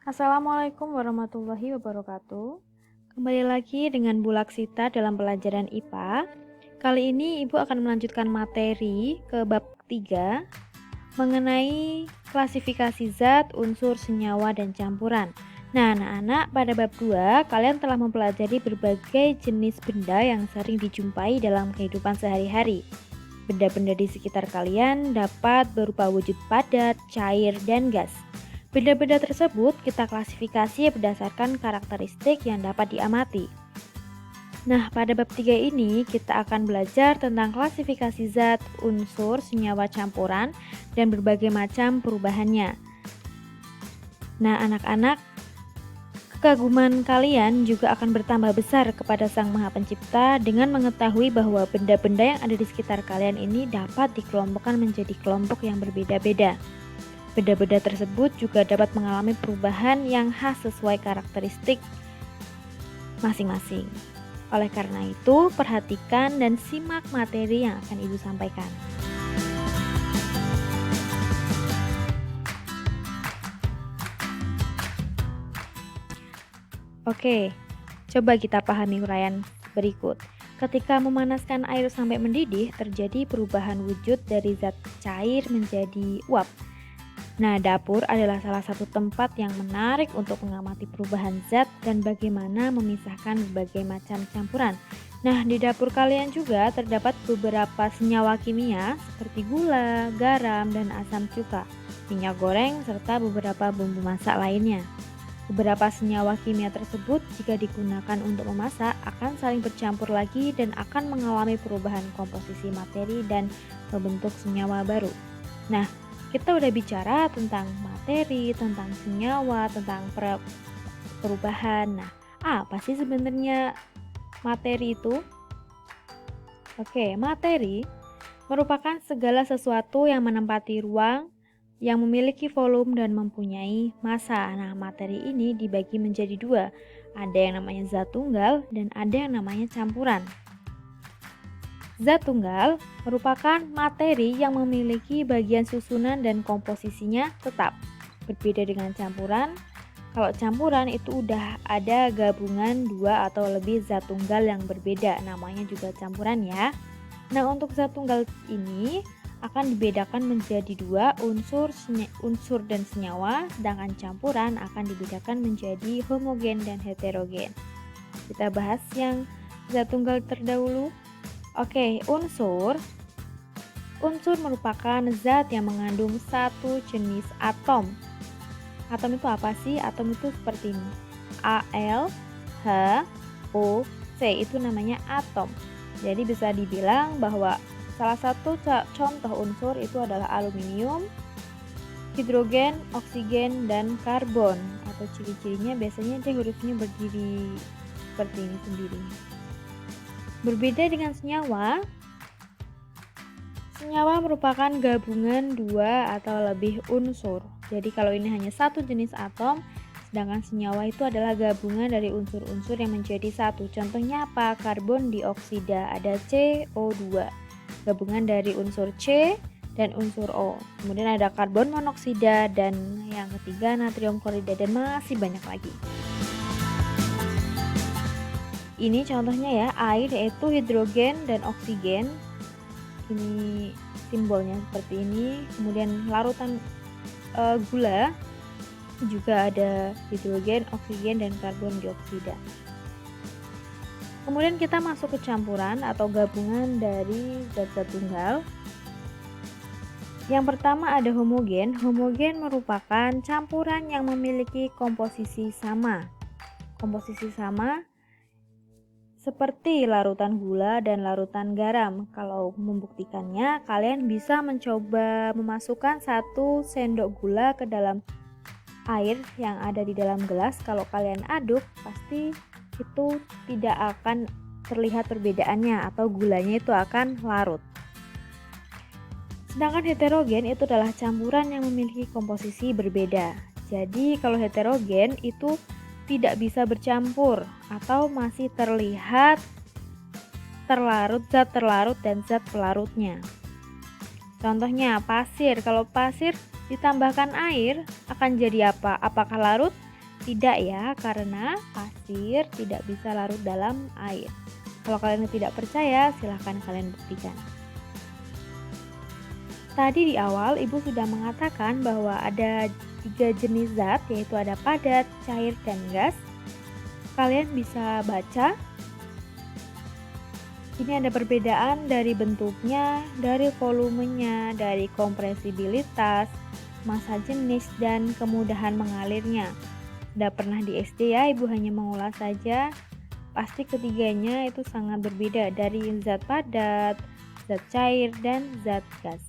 Assalamualaikum warahmatullahi wabarakatuh. Kembali lagi dengan Bu Laksita dalam pelajaran IPA. Kali ini Ibu akan melanjutkan materi ke bab 3 mengenai klasifikasi zat, unsur, senyawa, dan campuran. Nah, anak-anak, pada bab 2 kalian telah mempelajari berbagai jenis benda yang sering dijumpai dalam kehidupan sehari-hari. Benda-benda di sekitar kalian dapat berupa wujud padat, cair, dan gas. Benda-benda tersebut kita klasifikasi berdasarkan karakteristik yang dapat diamati. Nah, pada bab 3 ini kita akan belajar tentang klasifikasi zat, unsur, senyawa campuran, dan berbagai macam perubahannya. Nah, anak-anak, kekaguman kalian juga akan bertambah besar kepada Sang Maha Pencipta dengan mengetahui bahwa benda-benda yang ada di sekitar kalian ini dapat dikelompokkan menjadi kelompok yang berbeda-beda. Benda-benda tersebut juga dapat mengalami perubahan yang khas sesuai karakteristik masing-masing. Oleh karena itu, perhatikan dan simak materi yang akan Ibu sampaikan. Oke, coba kita pahami uraian berikut. Ketika memanaskan air sampai mendidih, terjadi perubahan wujud dari zat cair menjadi uap. Nah, dapur adalah salah satu tempat yang menarik untuk mengamati perubahan zat dan bagaimana memisahkan berbagai macam campuran. Nah, di dapur kalian juga terdapat beberapa senyawa kimia seperti gula, garam, dan asam cuka, minyak goreng, serta beberapa bumbu masak lainnya. Beberapa senyawa kimia tersebut jika digunakan untuk memasak akan saling bercampur lagi dan akan mengalami perubahan komposisi materi dan membentuk senyawa baru. Nah, kita udah bicara tentang materi, tentang senyawa, tentang perubahan. Nah, apa sih sebenarnya materi itu? Oke, materi merupakan segala sesuatu yang menempati ruang, yang memiliki volume dan mempunyai massa. Nah, materi ini dibagi menjadi dua. Ada yang namanya zat tunggal dan ada yang namanya campuran. Zat tunggal merupakan materi yang memiliki bagian susunan dan komposisinya tetap. Berbeda dengan campuran, kalau campuran itu udah ada gabungan dua atau lebih zat tunggal yang berbeda, namanya juga campuran ya. Nah, untuk zat tunggal ini akan dibedakan menjadi dua, unsur dan senyawa, sedangkan campuran akan dibedakan menjadi homogen dan heterogen. Kita bahas yang zat tunggal terdahulu. Oke, unsur merupakan zat yang mengandung satu jenis atom. Atom itu apa sih? Atom itu seperti ini. Al, H, O, C itu namanya atom. Jadi bisa dibilang bahwa salah satu contoh unsur itu adalah aluminium, hidrogen, oksigen, dan karbon. Atau ciri-cirinya biasanya dia hurufnya berdiri seperti ini sendiri. Berbeda dengan senyawa merupakan gabungan dua atau lebih unsur. Jadi kalau ini hanya satu jenis atom, sedangkan senyawa itu adalah gabungan dari unsur-unsur yang menjadi satu. Contohnya apa? Karbon dioksida, ada CO2. Gabungan dari unsur C dan unsur O. Kemudian ada karbon monoksida dan yang ketiga natrium klorida dan masih banyak lagi. Ini contohnya ya, air yaitu hidrogen dan oksigen. Ini simbolnya seperti ini. Kemudian larutan gula juga ada hidrogen, oksigen, dan karbon dioksida. Kemudian kita masuk ke campuran atau gabungan dari zat-zat tunggal. Yang pertama ada homogen. Homogen merupakan campuran yang memiliki komposisi sama. Komposisi sama seperti larutan gula dan larutan garam. Kalau membuktikannya, kalian bisa mencoba memasukkan 1 sendok gula ke dalam air yang ada di dalam gelas. Kalau kalian aduk, pasti itu tidak akan terlihat perbedaannya atau gulanya itu akan larut. Sedangkan heterogen itu adalah campuran yang memiliki komposisi berbeda. Jadi kalau heterogen itu tidak bisa bercampur atau masih terlihat zat terlarut dan zat pelarutnya. Contohnya pasir. Kalau pasir ditambahkan air akan jadi apa? Apakah larut? Tidak ya, karena pasir tidak bisa larut dalam air. Kalau kalian tidak percaya, silahkan kalian buktikan. Tadi di awal Ibu sudah mengatakan bahwa ada 3 jenis zat, yaitu ada padat, cair, dan gas. Kalian bisa baca. Ini ada perbedaan dari bentuknya, dari volumenya, dari kompresibilitas, massa jenis, dan kemudahan mengalirnya. Sudah pernah di SD ya, Ibu hanya mengulas saja. Pasti ketiganya itu sangat berbeda dari zat padat, zat cair, dan zat gas.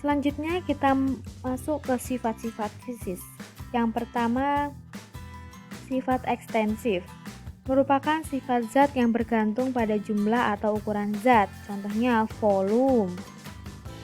Selanjutnya kita masuk ke sifat-sifat fisis. Yang pertama, sifat ekstensif. Merupakan sifat zat yang bergantung pada jumlah atau ukuran zat, contohnya volume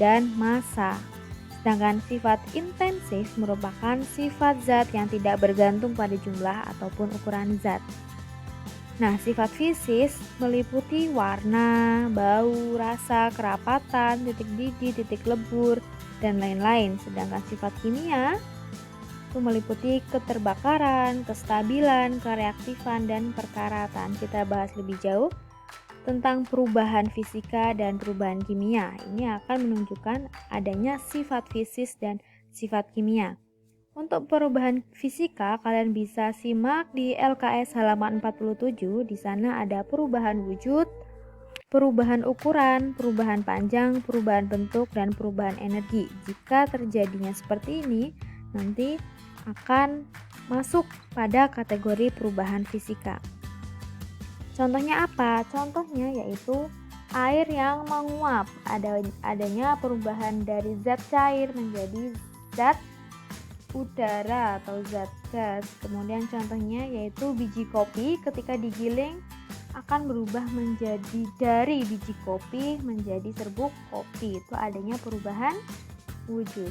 dan massa. Sedangkan sifat intensif merupakan sifat zat yang tidak bergantung pada jumlah ataupun ukuran zat. Nah, sifat fisis meliputi warna, bau, rasa, kerapatan, titik didih, titik lebur, dan lain-lain. Sedangkan sifat kimia itu meliputi keterbakaran, kestabilan, kereaktifan, dan perkaratan. Kita bahas lebih jauh tentang perubahan fisika dan perubahan kimia. Ini akan menunjukkan adanya sifat fisis dan sifat kimia. Untuk perubahan fisika, kalian bisa simak di LKS halaman 47. Di sana ada perubahan wujud, perubahan ukuran, perubahan panjang, perubahan bentuk, dan perubahan energi. Jika terjadinya seperti ini, nanti akan masuk pada kategori perubahan fisika. Contohnya apa? Contohnya yaitu air yang menguap, adanya perubahan dari zat cair menjadi zat udara atau zat gas. Kemudian contohnya yaitu biji kopi ketika digiling akan berubah menjadi dari biji kopi menjadi serbuk kopi. Itu adanya perubahan wujud.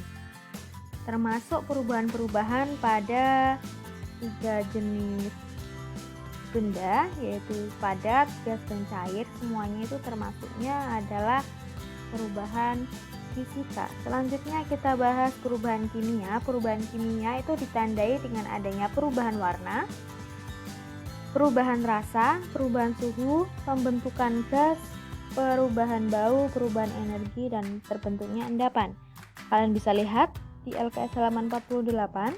Termasuk perubahan-perubahan pada 3 jenis benda, yaitu padat, gas, dan cair. Semuanya itu termasuknya adalah perubahan fisika. Selanjutnya kita bahas perubahan kimia. Perubahan kimia itu ditandai dengan adanya perubahan warna, perubahan rasa, perubahan suhu, pembentukan gas, perubahan bau, perubahan energi, dan terbentuknya endapan. Kalian bisa lihat di LKS halaman 48.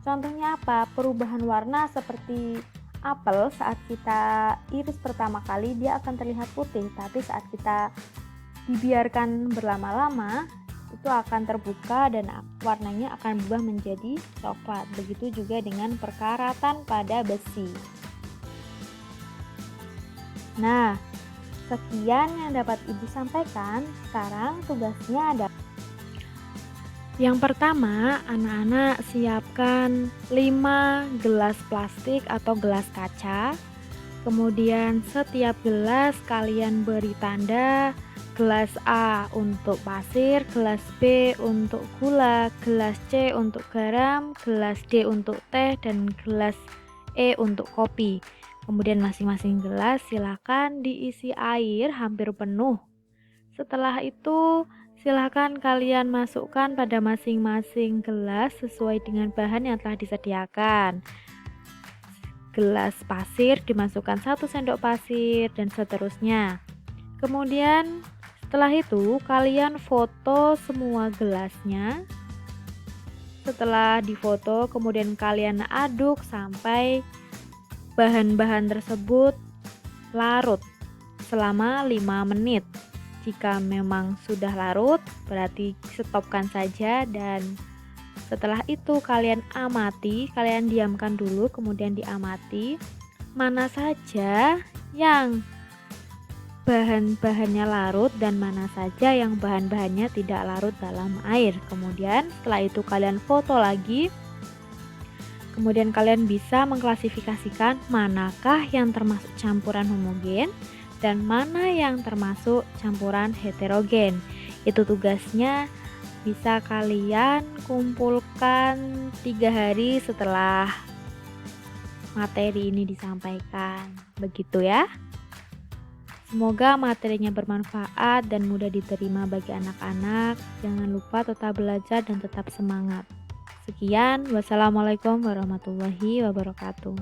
Contohnya apa? Perubahan warna seperti apel, saat kita iris pertama kali dia akan terlihat putih, tapi saat kita dibiarkan berlama-lama itu akan terbuka dan warnanya akan berubah menjadi coklat. Begitu juga dengan perkaratan pada besi. Nah, sekian yang dapat Ibu sampaikan. Sekarang tugasnya ada. Yang pertama, anak-anak siapkan 5 gelas plastik atau gelas kaca. Kemudian setiap gelas kalian beri tanda. Gelas A untuk pasir, gelas B untuk gula, gelas C untuk garam, gelas D untuk teh, dan gelas E untuk kopi. Kemudian masing-masing gelas silakan diisi air hampir penuh. Setelah itu silakan kalian masukkan pada masing-masing gelas sesuai dengan bahan yang telah disediakan. Gelas pasir dimasukkan 1 sendok pasir dan seterusnya. Kemudian setelah itu kalian foto semua gelasnya. Setelah difoto kemudian kalian aduk sampai bahan-bahan tersebut larut selama 5 menit. Jika memang sudah larut berarti stopkan saja, dan setelah itu kalian amati, kalian diamkan dulu kemudian diamati mana saja yang bahan-bahannya larut dan mana saja yang bahan-bahannya tidak larut dalam air. Kemudian setelah itu kalian foto lagi. Kemudian kalian bisa mengklasifikasikan manakah yang termasuk campuran homogen dan mana yang termasuk campuran heterogen. Itu tugasnya bisa kalian kumpulkan 3 hari setelah materi ini disampaikan. Begitu ya. Semoga materinya bermanfaat dan mudah diterima bagi anak-anak. Jangan lupa tetap belajar dan tetap semangat. Sekian, wassalamualaikum warahmatullahi wabarakatuh.